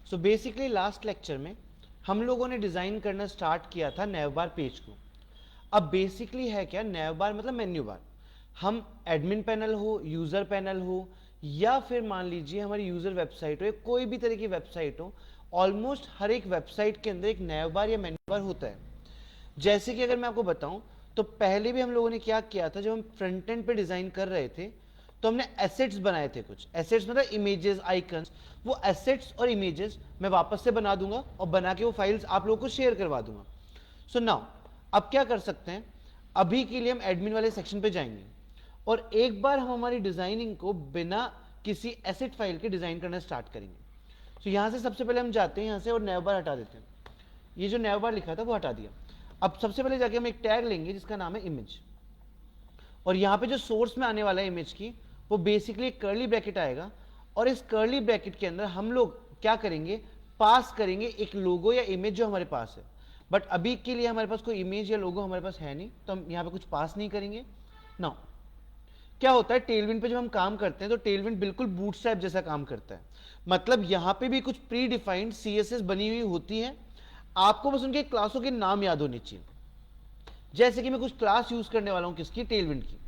So basically last lecture में हम लोगों ने डिज़ाइन करना स्टार्ट किया था नैवबार पेज को। अब बेसिकली है क्या, नैवबार मतलब मेन्यू बार। हम एडमिन पैनल हो, यूज़र पैनल हो, या फिर मान लीजिए हमारी यूज़र वेबसाइट हो या कोई भी तरह की वेबसाइट हो, ऑलमोस्ट हर एक वेबसाइट के अंदर एक नैवबार या मेन्यू बार होता है। जैसे कि अगर मैं आपको बताऊं तो पहले भी हम लोगों ने क्या किया था, जब हम फ्रंट एंड पे डिज़ाइन कर रहे थे तो हमने एसेट्स बनाए थे। कुछ एसेट्स मतलब इमेजेस, आइकन्स। वो एसेट्स और इमेजेस मैं वापस से बना दूंगा और बना के वो फाइल्स आप लोगों को शेयर करवा दूंगा। सो नाउ अब क्या कर सकते हैं, अभी के लिए हम एडमिन वाले सेक्शन पे जाएंगे और एक बार हम हमारी डिजाइनिंग को बिना किसी एसेट फाइल के डिजाइन करना स्टार्ट करेंगे। सो यहां से सबसे पहले हम जाते हैं यहां से और नैवबार हटा देते हैं। ये जो नैवबार लिखा था वो हटा दिया। अब सबसे पहले जाके हम एक टैग लेंगे जिसका नाम है इमेज, और यहाँ पे जो सोर्स में आने वाला है इमेज की, वो बेसिकली एक कर्ली ब्रैकेट आएगा और इस कर्ली ब्रैकेट के अंदर हम लोग क्या करेंगे, पास करेंगे एक लोगो या इमेज जो हमारे पास है। बट अभी के लिए हमारे पास कोई इमेज या लोगो हमारे पास है नहीं, तो हम यहाँ पे कुछ पास नहीं करेंगे। नाउ क्या होता है, टेलविंड पे जब हम काम करते हैं तो टेलविंड बिल्कुल बूटस्ट्रैप जैसा काम करता है। मतलब यहाँ पे भी कुछ प्री डिफाइंड सीएसएस बनी हुई होती है, आपको बस उनके क्लासों के नाम याद होने चाहिए। जैसे कि मैं कुछ क्लास यूज करने वाला हूं किसकी, टेलविंड की।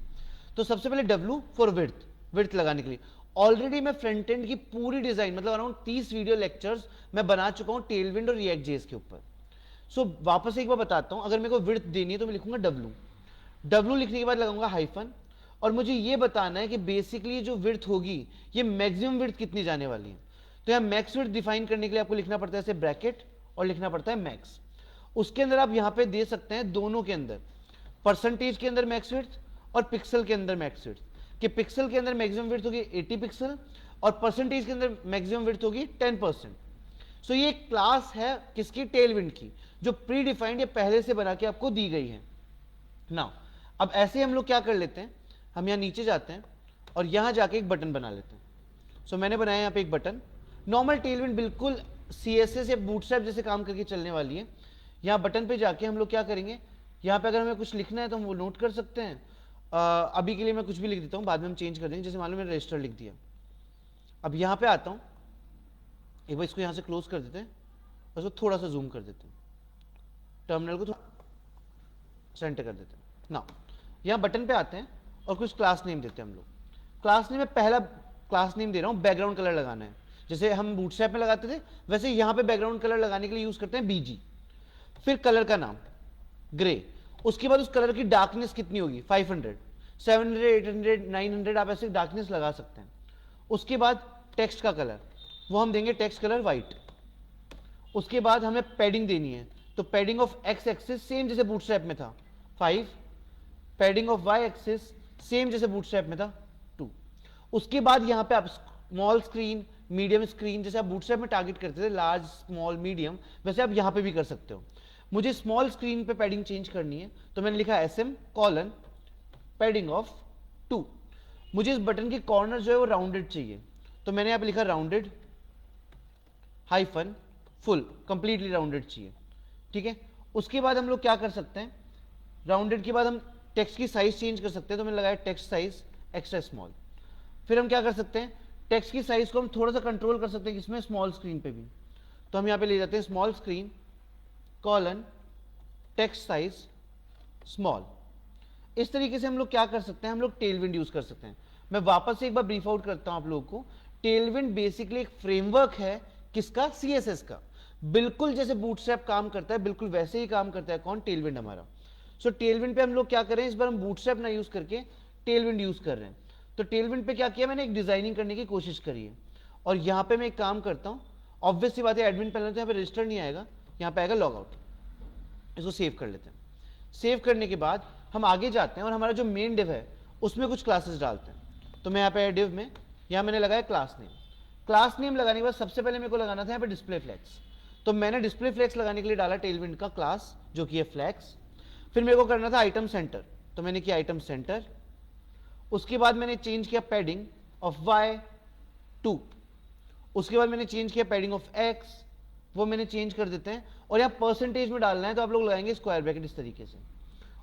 तो सबसे पहले W फॉर विड्थ, विड्थ लगाने के लिए। ऑलरेडी मैं फ्रंट एंड की पूरी डिजाइन मतलब अराउंड 30 वीडियो लेक्चर्स मैं बना चुका हूं टेलविंड और रिएक्ट जेएस के ऊपर। सो वापस एक बार बताता हूं, अगर मेरे को विड्थ देनी है तो मैं लिखूंगा W। W लिखने के बाद लगाऊंगा हाइफन, और मुझे ये बताना है कि बेसिकली जो विड्थ होगी ये मैक्सिमम विड्थ कितनी जाने वाली है। तो यहां मैक्स विड्थ डिफाइन करने के लिए आपको लिखना पड़ता है ऐसे ब्रैकेट और लिखना पड़ता है मैक्स। उसके अंदर आप यहां पे दे सकते हैं दोनों के अंदर, परसेंटेज के अंदर मैक्स विड्थ और पिक्सल के अंदर मैक्स विड्थ। कि पिक्सल के अंदर मैक्सिमम विड्थ होगी 80 पिक्सल और परसेंटेज के अंदर मैक्सिमम विड्थ होगी 10%। सो ये क्लास है किसकी, टेलविंड की, जो प्री डिफाइंड या पहले से बना के आपको दी गई है। नाउ अब ऐसे हम लोग क्या कर लेते हैं, हम यहां नीचे जाते हैं और यहां जाके एक बटन बना लेते हैं। सो मैंने बनाया यहां पे एक बटन। नॉर्मल टेलविंड बिल्कुल सीएसएस या बूटस्ट्रैप जैसे काम करके चलने वाली है। यहाँ बटन पे जाके हम लोग क्या करेंगे, यहाँ पे अगर हमें कुछ लिखना है तो हम वो नोट कर सकते हैं। अभी के लिए मैं कुछ भी लिख देता हूँ, बाद में हम चेंज कर देंगे। जैसे मान लो मैंने रजिस्टर लिख दिया। अब यहाँ पे आता हूँ, एक बार इसको यहाँ से क्लोज कर देते हैं और इसको थोड़ा सा जूम कर देते हैं, टर्मिनल को थोड़ा सेंटर कर देते हैं। ना यहाँ बटन पे आते हैं और कुछ क्लास नेम देते हैं हम लोग। क्लास नेम में पहला क्लास नेम दे रहा हूँ, बैकग्राउंड कलर लगाना है। जैसे हम बूटस्ट्रैप में लगाते थे वैसे यहाँ पे बैकग्राउंड कलर लगाने के लिए यूज करते हैं बीजी। फिर कलर का नाम ग्रे। उसके बाद उस कलर की डार्कनेस कितनी होगी, 500, 700, 800, 900, आप ऐसे डार्कनेस लगा सकते हैं। उसके बाद टेक्स्ट का कलर, वो हम देंगे टेक्स्ट कलर वाइट। उसके बाद हमें पैडिंग देनी है, तो padding of X axis same जैसे बूटस्ट्रैप में था 5, padding of Y axis same जैसे बूटस्ट्रैप में था 2। उसके बाद यहाँ पे आप स्मॉल स्क्रीन, मीडियम स्क्रीन, जैसे आप बूटस्ट्रैप में टारगेट करते थे लार्ज, स्मॉल, मीडियम, वैसे आप यहाँ पे भी कर सकते हो। मुझे स्मॉल स्क्रीन पे पैडिंग चेंज करनी है तो मैंने लिखा SM कॉलन पैडिंग ऑफ 2। मुझे इस बटन के कॉर्नर जो है वो राउंडेड चाहिए, तो मैंने यहाँ पे लिखा rounded hyphen full, completely rounded चाहिए। ठीक है। उसके बाद हम लोग क्या कर सकते हैं, राउंडेड के बाद हम टेक्स्ट की साइज चेंज कर सकते हैं, तो मैंने लगाया टेक्स्ट साइज एक्स्ट्रा स्मॉल। फिर हम क्या कर सकते हैं, टेक्स्ट की साइज को हम थोड़ा सा कंट्रोल कर सकते हैं किसमें, स्मॉल स्क्रीन पे भी। तो हम यहाँ पे ले जाते हैं small screen colon text size small. इस तरीके से हम लोग क्या कर सकते हैं, हम लोग टेलविंड यूज कर सकते हैं। मैं वापस से एक बार ब्रीफ आउट करता हूं आप लोगों को। टेलविंड बेसिकली एक फ्रेमवर्क है किसका, सीएसएस का। बिल्कुल जैसे बूटस्ट्रैप काम करता है बिल्कुल वैसे ही काम करता है कौन, टेलविंड हमारा। सो टेलविंड पे हम लोग क्या कर रहे हैं, इस बार हम बूटस्ट्रैप ना यूज करके टेलविंड यूज कर रहे हैं। तो टेलविंड पे क्या किया मैंने, एक डिजाइनिंग करने की कोशिश करी है। और यहाँ पे मैं एक काम करता हूँ, ऑब्वियस सी बात है एडमिन पैनल तो यहाँ पे रजिस्टर नहीं आएगा, यहाँ पे आएगा लॉगआउट। इसको सेव कर लेते हैं। सेव करने के बाद हम आगे जाते हैं और हमारा जो मेन डिव है उसमें कुछ क्लासेस डालते हैं। तो मैं यहाँ पे डिव में यहाँ मैंने लगाया क्लास नेम। क्लास नेम लगाने के बाद सबसे पहले मेरे को लगाना था यहाँ पे डिस्प्ले फ्लेक्स। तो मैंने डिस्प्ले फ्लेक्स लगाने के लिए डाला टेलविंड का क्लास जो कि है फ्लेक्स। फिर मेरे को करना था आइटम सेंटर, तो मैंने किया आइटम सेंटर। उसके बाद मैंने चेंज किया पैडिंग ऑफ Y2। उसके बाद मैंने चेंज किया पैडिंग ऑफ X, वो मैंने चेंज कर देते हैं। और यहाँ परसेंटेज में डालना है तो आप लोग लगाएंगे स्क्वायर ब्रैकेट इस तरीके से,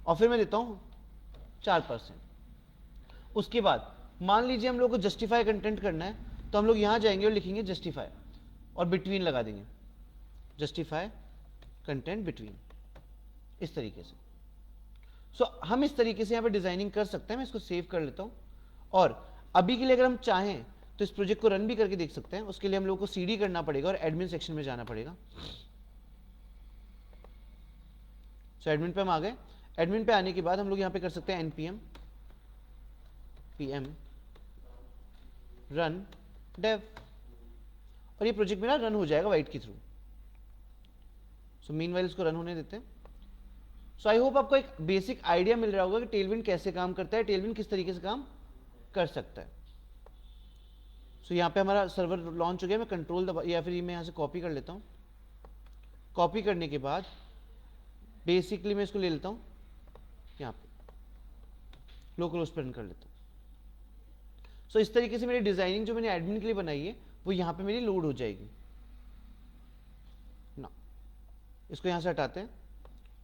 और फिर मैं देता हूं 4%। उसके बाद मान लीजिए हम लोग को जस्टिफाई कंटेंट करना है, तो हम लोग यहां जाएंगे और लिखेंगे जस्टिफाई। और बिटवीन लगा देंगे, जस्टिफाई कंटेंट बिटवीन, इस तरीके से। सो हम इस तरीके से यहाँ पे डिजाइनिंग कर सकते हैं। मैं इसको सेव कर लेता हूँ, और अभी के लिए अगर हम चाहें तो इस प्रोजेक्ट को रन भी करके देख सकते हैं। उसके लिए हम लोग को सीडी करना पड़ेगा और एडमिन सेक्शन में जाना पड़ेगा। सो एडमिन पे हम आ गए। एडमिन पे आने के बाद हम लोग यहाँ पे कर सकते हैं npm pm रन डेव, और ये प्रोजेक्ट मेरा रन हो जाएगा वाइट के थ्रू। सो मीनवाइल इसको रन होने देते हैं। सो आई होप आपको एक बेसिक आइडिया मिल रहा होगा कि टेलविंड कैसे काम करता है, टेलविंड किस तरीके से काम कर सकता है। सो यहाँ पे हमारा सर्वर लॉन्च हो गया। मैं कंट्रोल दबा या फिर मैं यहाँ से कॉपी कर लेता हूँ। कॉपी करने के बाद बेसिकली मैं इसको ले लेता हूँ यहाँ पे, लोकल होस्ट पर रन कर लेता हूँ। सो इस तरीके से मेरी डिजाइनिंग जो मैंने एडमिन के लिए बनाई है वो यहाँ पे मेरी लोड हो जाएगी ना। इसको यहाँ से हटाते हैं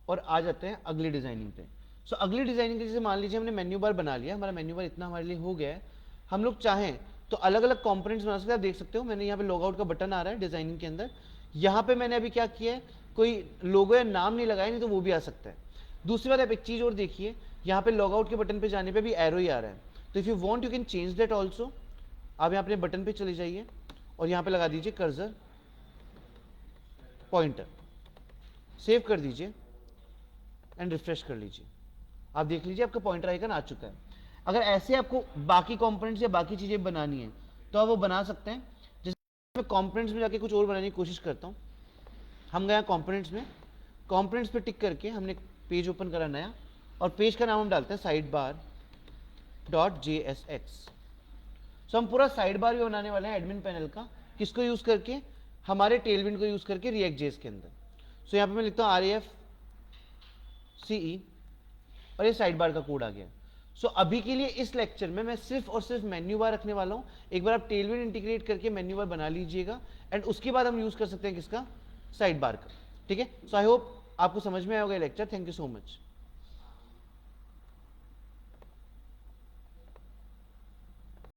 और आ जाते हैं अगली डिजाइनिंग पे। सो अगली डिजाइनिंग के जैसे मान लीजिए हमने मेन्यू बार बना लिया, हमारा मेन्यू बार इतना हमारे लिए हो गया है। हम लोग चाहें तो अलग अलग कंपोनेंट्स बना सकते हैं। आप देख सकते हो मैंने यहाँ पे लॉग आउट का बटन आ रहा है डिजाइनिंग के अंदर। यहाँ पे मैंने अभी क्या किया है, कोई लोगो या नाम नहीं लगाया, नहीं तो वो भी आ सकता है। दूसरी बात आप एक चीज और देखिए, यहाँ पे लॉग आउट के बटन पे जाने पे भी एरो ही आ रहा है। तो if you want you can change that also. आप यहाँ अपने बटन पे चले जाइए और यहाँ पे लगा दीजिए कर्सर पॉइंटर, सेव कर दीजिए एंड रिफ्रेश कर लीजिए। आप देख लीजिए आपका पॉइंटर आइकन आ चुका है। अगर ऐसे आपको बाकी कंपोनेंट्स या बाकी चीजें बनानी है तो आप वो बना सकते हैं। जैसे मैं कंपोनेंट्स में जाके कुछ और बनाने की कोशिश करता हूँ। हम गए कंपोनेंट्स में, कंपोनेंट्स पे टिक करके हमने पेज ओपन करा नया, और पेज का नाम हम डालते हैं साइड बार डॉट JSX। सो हम पूरा साइड बार भी बनाने वाले हैं एडमिन पैनल का। किसको यूज करके, हमारे टेलविंड को यूज करके React.js के अंदर। सो यहाँ पे मैं लिखता हूँ RAFCE और ये साइड बार का कोड आ गया। सो अभी के लिए इस लेक्चर में मैं सिर्फ और सिर्फ मेन्यू बार रखने वाला हूँ। एक बार आप टेलविंड इंटीग्रेट करके मेन्यू बार बना लीजिएगा, एंड उसके बाद हम यूज कर सकते हैं किसका, साइड बार का। ठीक है। सो आई होप आपको समझ में आया होगा lecture. Thank you so much.